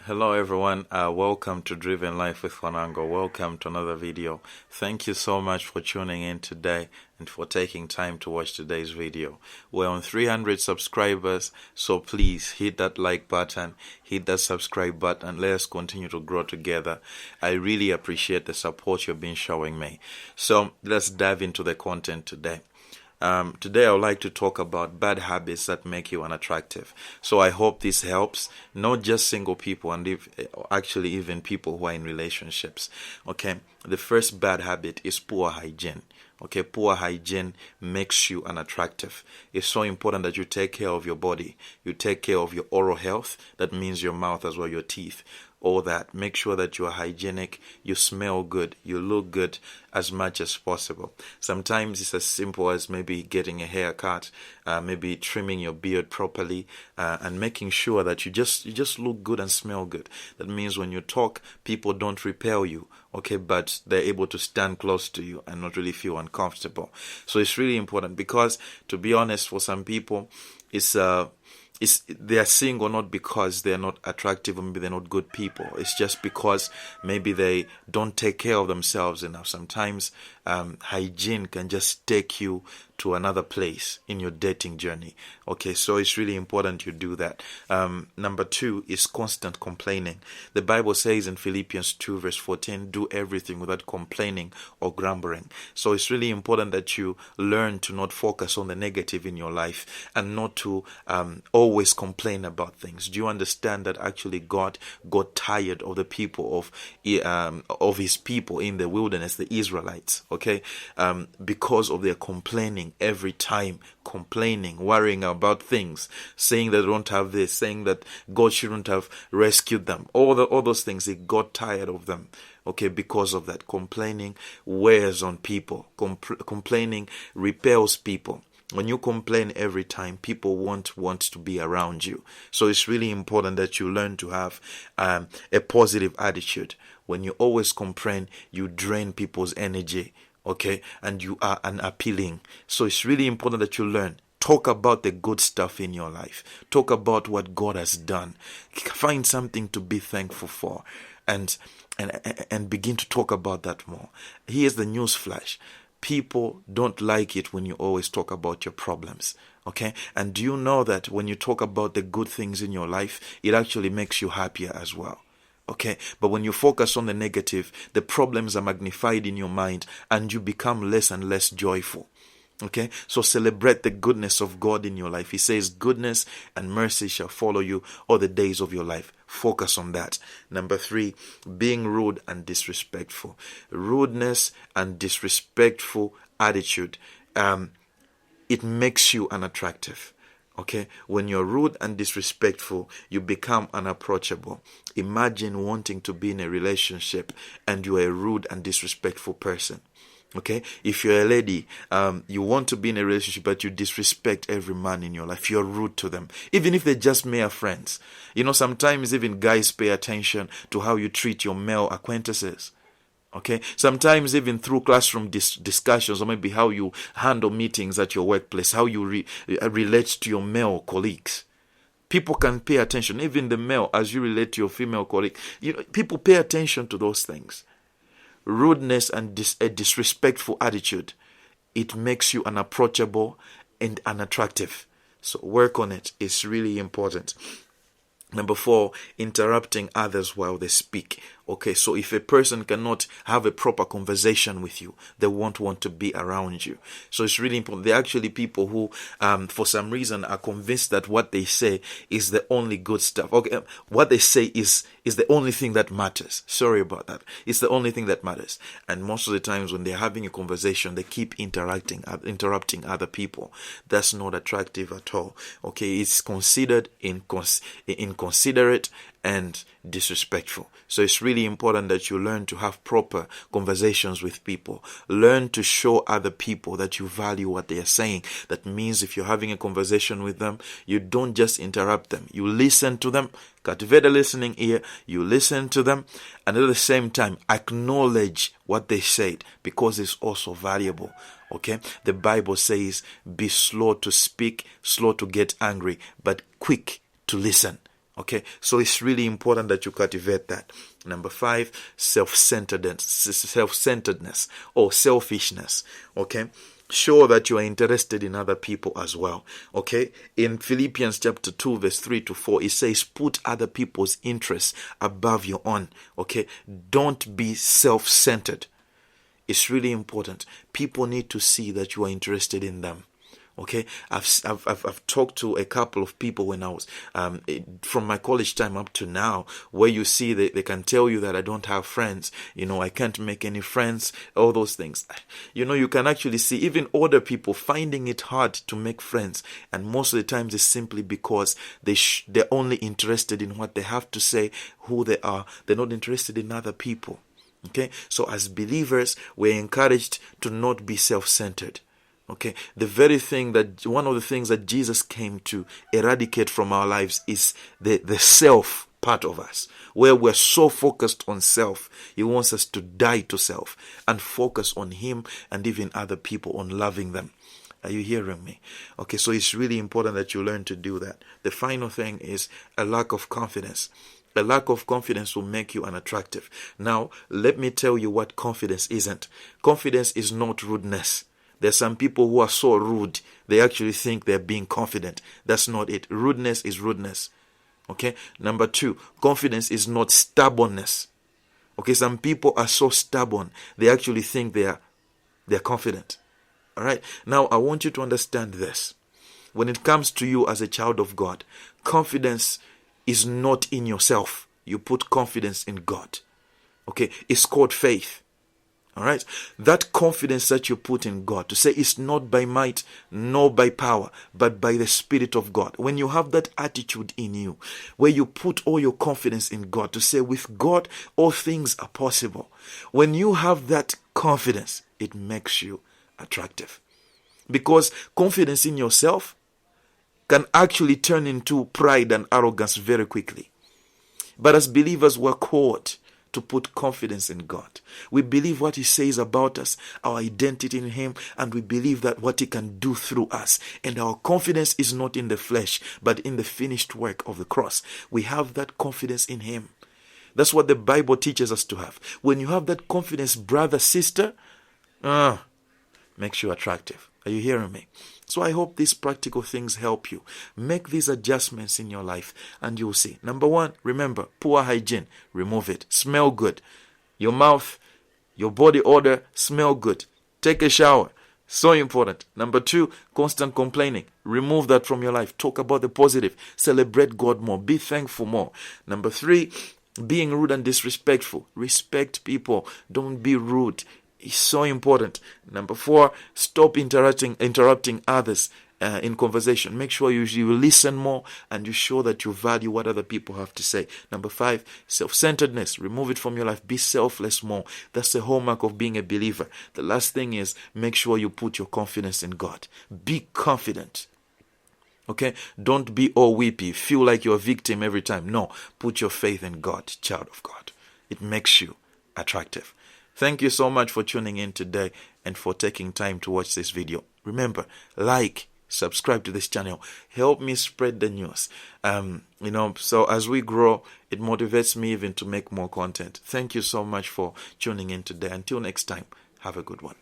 Hello everyone, welcome to Driven Life with Wanangwa. Welcome to another video. Thank you so much for tuning in today and for taking time to watch today's video. We're on 300 subscribers, so please hit that like button, hit that subscribe button. Let us continue to grow together. I really appreciate the support you've been showing me. So let's dive into the content today. Today I would like to talk about bad habits that make you unattractive. So I hope this helps not just single people and actually even people who are in relationships. Okay, the first bad habit is poor hygiene. Okay, poor hygiene makes you unattractive. It's so important that you take care of your body. You take care of your oral health. That means your mouth as well, your teeth. All that. Make sure that you are hygienic, you smell good, you look good as much as possible. Sometimes it's as simple as maybe getting a haircut, maybe trimming your beard properly, and making sure that you just look good and smell good. That means when you talk, people don't repel you, okay, but they're able to stand close to you and not really feel uncomfortable. So it's really important because, to be honest, for some people, they are single not because they're not attractive or maybe they're not good people. It's just because maybe they don't take care of themselves enough. Sometimes hygiene can just take you to another place in your dating journey. Okay, so it's really important you do that. Number 2 is constant complaining. The Bible says in Philippians 2 verse 14, do everything without complaining or grumbling. So it's really important that you learn to not focus on the negative in your life and not to always complain about things. Do you understand that actually God got tired of the people of his people in the wilderness, the Israelites, okay, because of their complaining every time, complaining, worrying about things, saying they don't have this, saying that God shouldn't have rescued them, all those things. He got tired of them. Okay, because of that, complaining wears on people. Complaining repels people. When you complain every time, people won't want to be around you. So it's really important that you learn to have a positive attitude. When you always complain, you drain people's energy, okay, and you are unappealing. So it's really important that you learn. Talk about the good stuff in your life. Talk about what God has done. Find something to be thankful for, and begin to talk about that more. Here's the news flash. People don't like it when you always talk about your problems, okay? And do you know that when you talk about the good things in your life, it actually makes you happier as well, okay? But when you focus on the negative, the problems are magnified in your mind and you become less and less joyful. Okay, so celebrate the goodness of God in your life. He says goodness and mercy shall follow you all the days of your life. Focus on that. Number 3, being rude and disrespectful. Rudeness and disrespectful attitude, it makes you unattractive. Okay, when you're rude and disrespectful, you become unapproachable. Imagine wanting to be in a relationship and you're a rude and disrespectful person. Okay, if you're a lady, you want to be in a relationship, but you disrespect every man in your life. You're rude to them, even if they're just mere friends. You know, sometimes even guys pay attention to how you treat your male acquaintances. Okay, sometimes even through classroom discussions, or maybe how you handle meetings at your workplace, how you relate to your male colleagues. People can pay attention, even the male, as you relate to your female colleague. You know, people pay attention to those things. Rudeness and a disrespectful attitude, it makes you unapproachable and unattractive. So work on it. It's really important. Number 4, interrupting others while they speak. Okay, so if a person cannot have a proper conversation with you, they won't want to be around you. So it's really important. There are actually people who, for some reason, are convinced that what they say is the only good stuff. Okay, what they say is the only thing that matters. Sorry about that. It's the only thing that matters. And most of the times when they're having a conversation, they keep interrupting other people. That's not attractive at all. Okay, it's considered inconsiderate and disrespectful. So it's really important that you learn to have proper conversations with people. Learn to show other people that you value what they are saying. That means if you're having a conversation with them, you don't just interrupt them. You listen to them. Cultivate a listening ear. You listen to them, and at the same time acknowledge what they said, because it's also valuable. Okay, the Bible says, be slow to speak, slow to get angry, but quick to listen. Okay, so it's really important that you cultivate that. Number 5, self-centeredness or selfishness. Okay, show that you are interested in other people as well. Okay, in Philippians chapter 2 verse 3 to 4, it says, put other people's interests above your own. Okay, don't be self-centered. It's really important. People need to see that you are interested in them. Okay, I've talked to a couple of people when I was from my college time up to now, where you see they can tell you that I don't have friends, I can't make any friends, all those things. You can actually see even older people finding it hard to make friends, and most of the times it's simply because they're only interested in what they have to say, who they are. They're not interested in other people. Okay, so as believers, we're encouraged to not be self-centered. Okay, one of the things that Jesus came to eradicate from our lives is the self part of us, where we're so focused on self. He wants us to die to self and focus on Him and even other people, on loving them. Are you hearing me? Okay, so it's really important that you learn to do that. The final thing is a lack of confidence. A lack of confidence will make you unattractive. Now, let me tell you what confidence isn't. Confidence is not rudeness. There's some people who are so rude, they actually think they're being confident. That's not it. Rudeness is rudeness. Okay? Number 2, confidence is not stubbornness. Okay, some people are so stubborn, they actually think they're confident. All right? Now, I want you to understand this. When it comes to you as a child of God, confidence is not in yourself. You put confidence in God. Okay? It's called faith. All right, that confidence that you put in God, to say it's not by might nor by power, but by the Spirit of God. When you have that attitude in you, where you put all your confidence in God, to say with God all things are possible. When you have that confidence, it makes you attractive, because confidence in yourself can actually turn into pride and arrogance very quickly. But as believers, we're called to put confidence in God. We believe what He says about us, our identity in Him, and we believe that what He can do through us. And our confidence is not in the flesh, but in the finished work of the cross. We have that confidence in Him. That's what the Bible teaches us to have. When you have that confidence, brother, sister, makes you attractive. Are you hearing me? So I hope these practical things help you. Make these adjustments in your life and you'll see. Number 1, remember, poor hygiene, remove it. Smell good. Your mouth, your body odor, smell good. Take a shower. So important. Number 2, constant complaining. Remove that from your life. Talk about the positive. Celebrate God more. Be thankful more. Number 3, being rude and disrespectful. Respect people. Don't be rude. It's so important. Number 4, stop interrupting others in conversation. Make sure you listen more and you show that you value what other people have to say. Number 5, self-centeredness. Remove it from your life. Be selfless more. That's the hallmark of being a believer. The last thing is, make sure you put your confidence in God. Be confident. Okay? Don't be all weepy. Feel like you're a victim every time. No. Put your faith in God, child of God. It makes you attractive. Thank you so much for tuning in today and for taking time to watch this video. Remember, like, subscribe to this channel. Help me spread the news. So as we grow, it motivates me even to make more content. Thank you so much for tuning in today. Until next time, have a good one.